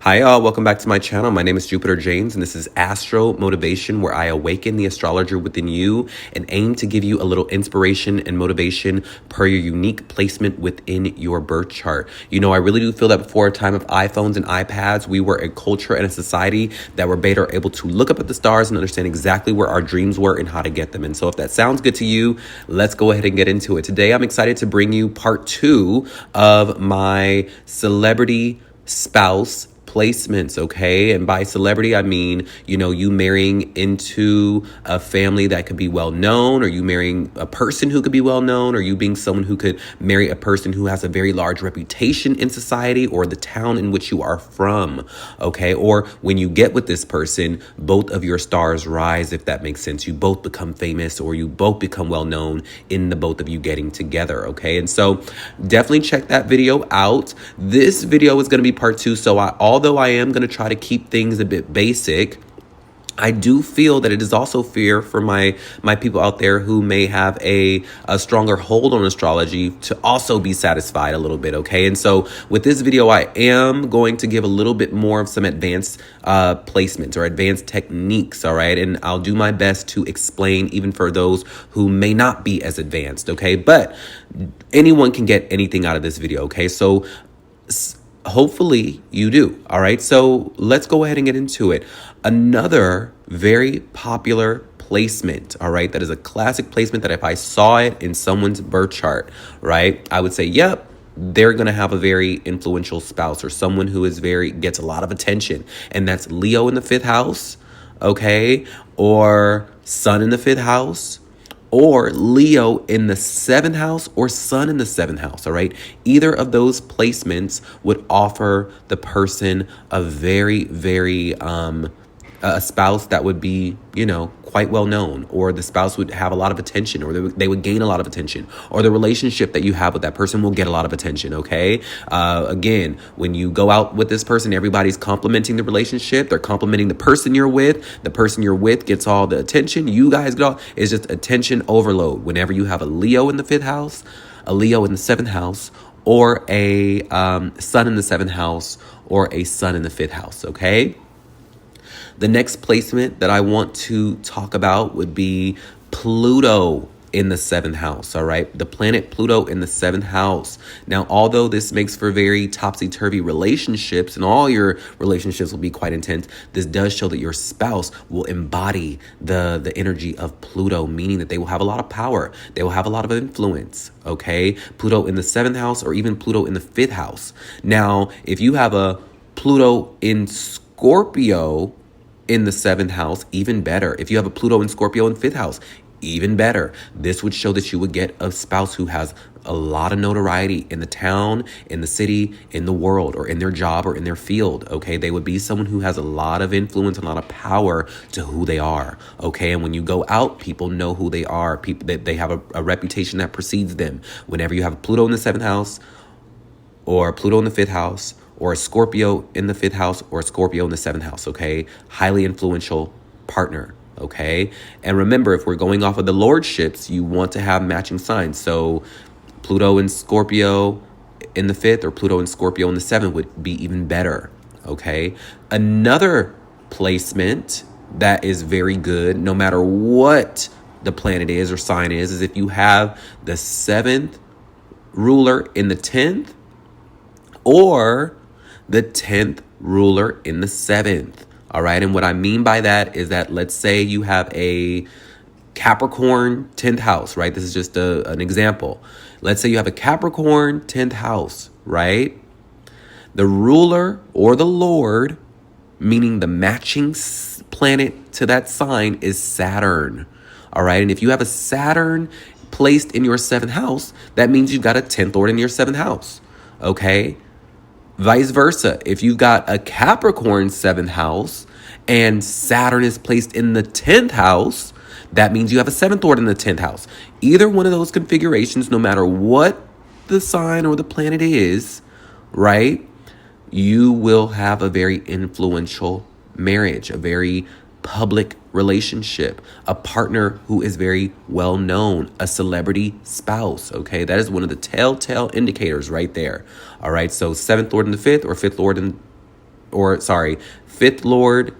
Hi, all. Welcome back to my channel. My name is Jupiter James, and this is Astro Motivation, where I awaken the astrologer within you and aim to give you a little inspiration and motivation per your unique placement within your birth chart. You know, I really do feel that before a time of iPhones and iPads, we were a culture and a society that were better able to look up at the stars and understand exactly where our dreams were and how to get them. And so if that sounds good to you, let's go ahead and get into it. Today, I'm excited to bring you part 2 of my celebrity spouse placements, okay? And by celebrity, I mean, you marrying into a family that could be well known, or you marrying a person who could be well known, or you being someone who could marry a person who has a very large reputation in society or the town in which you are from, okay? Or when you get with this person, both of your stars rise, if that makes sense. You both become famous, or you both become well known in the both of you getting together, okay? And so definitely check that video out. This video is going to be part 2, so although I am going to try to keep things a bit basic, I do feel that it is also fair for my people out there who may have a stronger hold on astrology to also be satisfied a little bit, okay? And so with this video, I am going to give a little bit more of some advanced placements or advanced techniques, all right? And I'll do my best to explain even for those who may not be as advanced, okay? But anyone can get anything out of this video, okay? So hopefully you do. All right. So let's go ahead and get into it. Another very popular placement. All right. That is a classic placement that if I saw it in someone's birth chart, right, I would say, yep, they're going to have a very influential spouse or someone who gets a lot of attention. And that's Leo in the 5th house. Okay. Or Sun in the 5th house. Or Leo in the 7th house or Sun in the 7th house, all right? Either of those placements would offer the person a very, very, a spouse that would be, quite well known, or the spouse would have a lot of attention, or they would gain a lot of attention, or the relationship that you have with that person will get a lot of attention, okay? Again, when you go out with this person, everybody's complimenting the relationship. They're complimenting the person you're with. The person you're with gets all the attention. You guys get all, it's just attention overload. Whenever you have a Leo in the 5th house, a Leo in the 7th house, or a Sun in the 7th house, or a Sun in the 5th house, okay? The next placement that I want to talk about would be Pluto in the 7th house, all right? The planet Pluto in the 7th house. Now, although this makes for very topsy-turvy relationships, and all your relationships will be quite intense, this does show that your spouse will embody the energy of Pluto, meaning that they will have a lot of power. They will have a lot of influence, okay? Pluto in the 7th house, or even Pluto in the 5th house. Now, if you have a Pluto in Scorpio in the 7th house, even better. If you have a Pluto in Scorpio in 5th house, even better. This would show that you would get a spouse who has a lot of notoriety in the town, in the city, in the world, or in their job, or in their field, okay? They would be someone who has a lot of influence, a lot of power to who they are, okay? And when you go out, people know who they are. People that they have a reputation that precedes them. Whenever you have a Pluto in the 7th house, or Pluto in the 5th house, or a Scorpio in the 5th house, or a Scorpio in the 7th house, okay? Highly influential partner, okay? And remember, if we're going off of the lordships, you want to have matching signs. So Pluto in Scorpio in the 5th, or Pluto in Scorpio in the 7th would be even better, okay? Another placement that is very good, no matter what the planet is or sign is if you have the 7th ruler in the 10th, or the 10th ruler in the 7th. All right. And what I mean by that is that, let's say you have a Capricorn 10th house, right? This is just an example. Let's say you have a Capricorn 10th house, right? The ruler or the Lord, meaning the matching planet to that sign, is Saturn. All right. And if you have a Saturn placed in your 7th house, that means you've got a 10th Lord in your 7th house. Okay. Vice versa, if you got a Capricorn 7th house and Saturn is placed in the 10th house, that means you have a 7th Lord in the 10th house. Either one of those configurations, no matter what the sign or the planet is, right, you will have a very influential marriage, a very public relationship, a partner who is very well known, a celebrity spouse. Okay, that is one of the telltale indicators right there. All right, so 7th Lord in the 5th, or 5th Lord in fifth lord,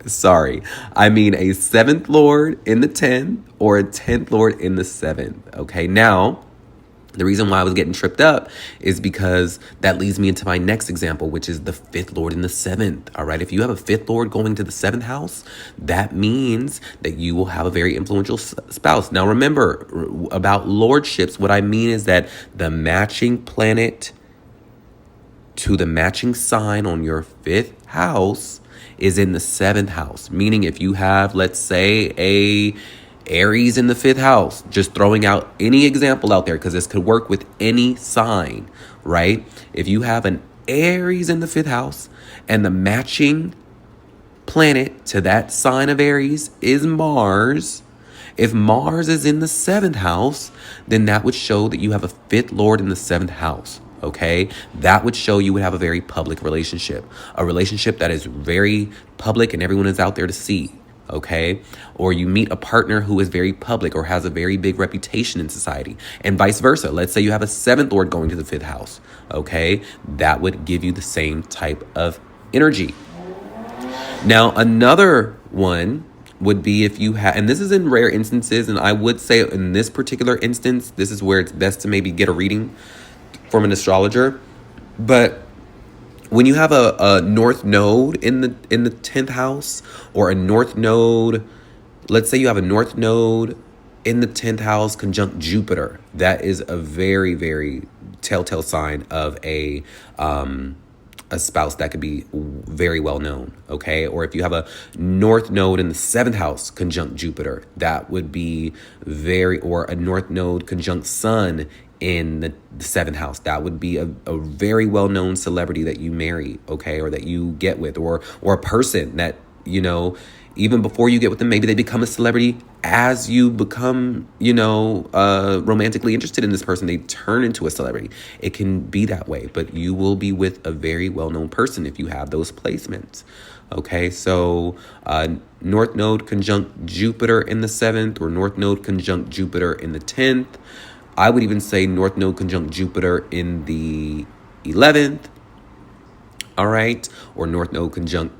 sorry, I mean a seventh lord in the 10th or a 10th lord in the 7th. Okay, now the reason why I was getting tripped up is because that leads me into my next example, which is the fifth lord in the 7th. All right. If you have a fifth lord going to the 7th house, that means that you will have a very influential spouse. Now, remember about lordships. What I mean is that the matching planet to the matching sign on your 5th house is in the 7th house. Meaning if you have, let's say, a Aries in the 5th house, just throwing out any example out there because this could work with any sign, right? If you have an Aries in the 5th house and the matching planet to that sign of Aries is Mars, if Mars is in the 7th house, then that would show that you have a 5th lord in the 7th house. Okay, that would show you would have a very public relationship, a relationship that is very public and everyone is out there to see. Okay, or you meet a partner who is very public or has a very big reputation in society, and vice versa. Let's say you have a 7th lord going to the 5th house. Okay, that would give you the same type of energy. Now, another one would be if you have, and this is in rare instances, and I would say in this particular instance, this is where it's best to maybe get a reading from an astrologer. But when you have a north node in the 10th house, or a north node, let's say you have a north node in the 10th house conjunct Jupiter, that is a very, very telltale sign of a spouse that could be very well known. Okay, or if you have a north node in the 7th house conjunct Jupiter, that would be or a north node conjunct Sun in the 7th house, that would be a very well-known celebrity that you marry, okay, or that you get with, or a person that, you know, even before you get with them, maybe they become a celebrity as you become, romantically interested in this person. They turn into a celebrity. It can be that way, but you will be with a very well-known person if you have those placements. Okay, so North Node conjunct Jupiter in the 7th, or North Node conjunct Jupiter in the 10th. I would even say North Node conjunct Jupiter in the 11th, all right, or North Node conjunct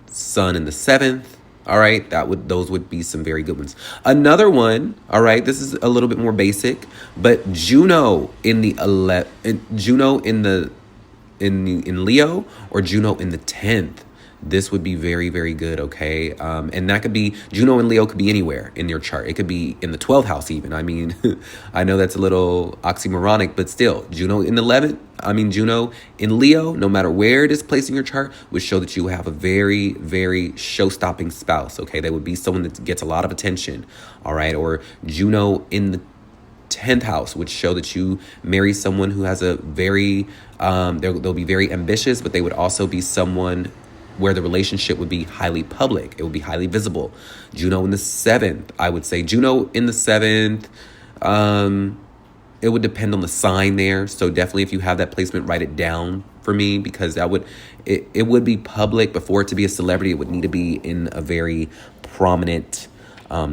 Sun in the 7th, all right. Those would be some very good ones. Another one, all right, this is a little bit more basic, but Juno in the in Leo, or Juno in the 10th. This would be very, very good, okay? And that could be, Juno and Leo could be anywhere in your chart. It could be in the 12th house even. I mean, I know that's a little oxymoronic, but still, Juno in Leo, no matter where it is placed in your chart, would show that you have a very, very show-stopping spouse, okay? They would be someone that gets a lot of attention, all right? Or Juno in the 10th house would show that you marry someone who has a very, they'll be very ambitious, but they would also be someone where the relationship would be highly public. It would be highly visible. Juno in the 7th, I would say. Juno in the 7th, it would depend on the sign there. So definitely if you have that placement, write it down for me, because it would be public. Before it to be a celebrity, it would need to be in a very prominent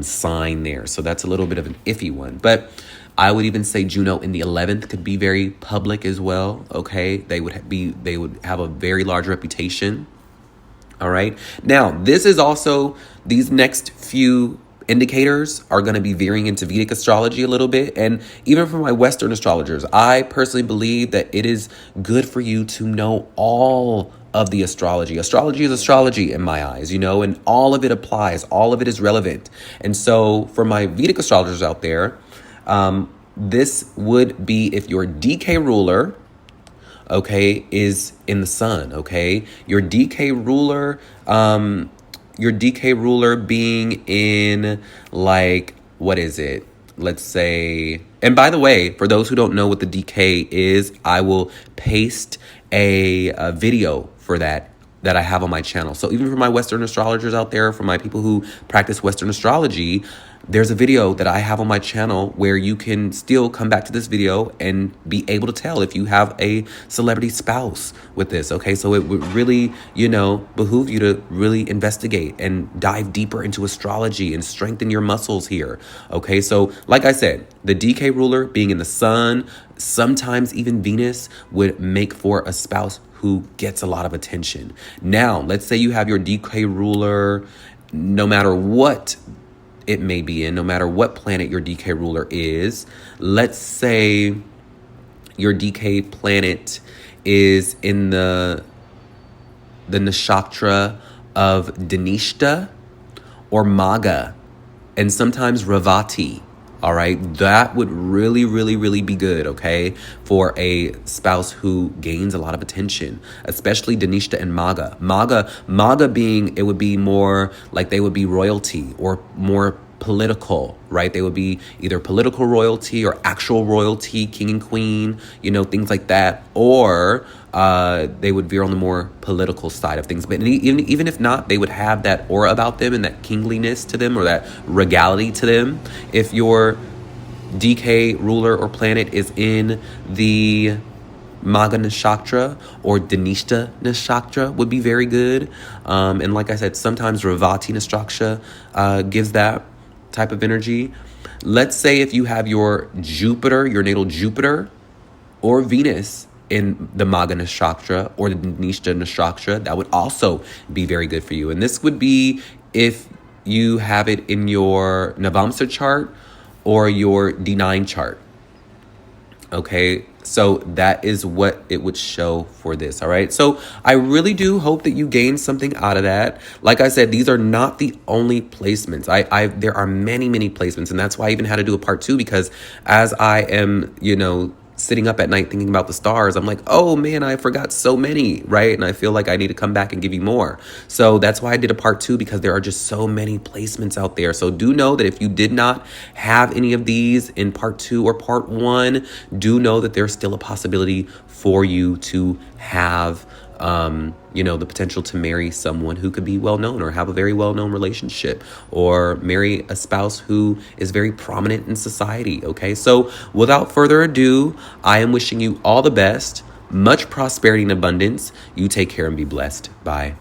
sign there. So that's a little bit of an iffy one. But I would even say Juno in the 11th could be very public as well. Okay, they would have a very large reputation. All right. Now, this is also, these next few indicators are going to be veering into Vedic astrology a little bit. And even for my Western astrologers, I personally believe that it is good for you to know all of the astrology. Astrology is astrology in my eyes, and all of it applies. All of it is relevant. And so for my Vedic astrologers out there, this would be if your DK ruler, okay, is in the sun, okay? Your DK ruler being in, like, what is it? Let's say, and by the way, for those who don't know what the DK is, I will paste a video for that I have on my channel. So even for my Western astrologers out there, for my people who practice Western astrology, there's a video that I have on my channel where you can still come back to this video and be able to tell if you have a celebrity spouse with this, okay? So it would really, behoove you to really investigate and dive deeper into astrology and strengthen your muscles here, okay? So like I said, the DK ruler being in the sun, sometimes even Venus, would make for a spouse who gets a lot of attention. Now, let's say you have your DK ruler, no matter what it may be in, no matter what planet your DK ruler is. Let's say your DK planet is in the nakshatra of Dhanishta or Maga, and sometimes Ravati. All right, that would really, really, really be good, okay, for a spouse who gains a lot of attention, especially Dhanishta and Maga. Maga being, it would be more like they would be royalty or more political, right? They would be either political royalty or actual royalty, king and queen, things like that, or they would veer on the more political side of things. But even if not, they would have that aura about them and that kingliness to them or that regality to them. If your DK ruler or planet is in the Maga Nakshatra or Dhanishta Nakshatra would be very good. And like I said, sometimes Ravati Nakshatra gives that type of energy. Let's say if you have your Jupiter, your natal Jupiter or Venus in the Maga Nakshatra or the Dhanishta Nakshatra, that would also be very good for you. And this would be if you have it in your Navamsa chart or your D9 chart. Okay, so that is what it would show for this, all right? So I really do hope that you gain something out of that. Like I said, these are not the only placements. There are many, many placements, and that's why I even had to do a part 2, because as I am, sitting up at night thinking about the stars, I'm like, oh man, I forgot so many, right? And I feel like I need to come back and give you more. So that's why I did a part 2, because there are just so many placements out there. So do know that if you did not have any of these in part 2 or part 1, do know that there's still a possibility for you to have the potential to marry someone who could be well-known or have a very well-known relationship, or marry a spouse who is very prominent in society, okay? So without further ado, I am wishing you all the best, much prosperity and abundance. You take care and be blessed. Bye.